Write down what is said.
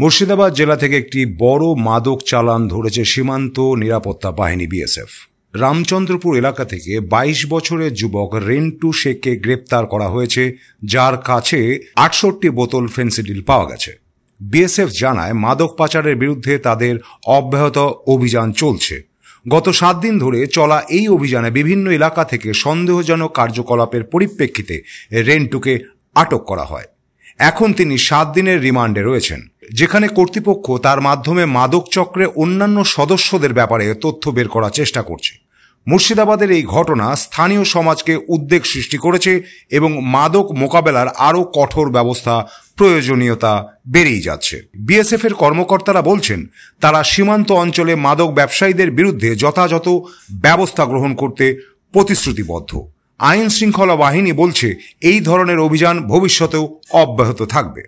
মুর্শিদাবাদ জেলা থেকে একটি বড় মাদক চালান ধরেছে সীমান্ত নিরাপত্তা বাহিনী বিএসএফ। রামচন্দ্রপুর এলাকা থেকে 22 বছরের যুবক রেন্টু শেখকে গ্রেপ্তার করা হয়েছে, যার কাছে 68 বোতল ফেন্সিডিল পাওয়া গেছে। বিএসএফ জানায়, মাদক পাচারের বিরুদ্ধে তাদের অব্যাহত অভিযান চলছে। গত 7 দিন ধরে চলা এই অভিযানে বিভিন্ন এলাকা থেকে সন্দেহজনক কার্যকলাপের পরিপ্রেক্ষিতে রেন্টুকে আটক করা হয়। এখন তিনি 7 দিনের রিমান্ডে রয়েছেন, যেখানে কর্তৃপক্ষ তার মাধ্যমে মাদক চক্রে অন্যান্য সদস্যদের ব্যাপারে তথ্য বের করার চেষ্টা করছে। মুর্শিদাবাদের এই ঘটনা স্থানীয় সমাজকে উদ্বেগ সৃষ্টি করেছে এবং মাদক মোকাবেলার আরও কঠোর ব্যবস্থা প্রয়োজনীয়তা বেড়েই যাচ্ছে। বিএসএফ এর কর্মকর্তারা বলছেন, তারা সীমান্ত অঞ্চলে মাদক ব্যবসায়ীদের বিরুদ্ধে যথাযথ ব্যবস্থা গ্রহণ করতে প্রতিশ্রুতিবদ্ধ। আইন শৃঙ্খলা বাহিনী বলছে, এই ধরনের অভিযান ভবিষ্যতেও অব্যাহত থাকবে।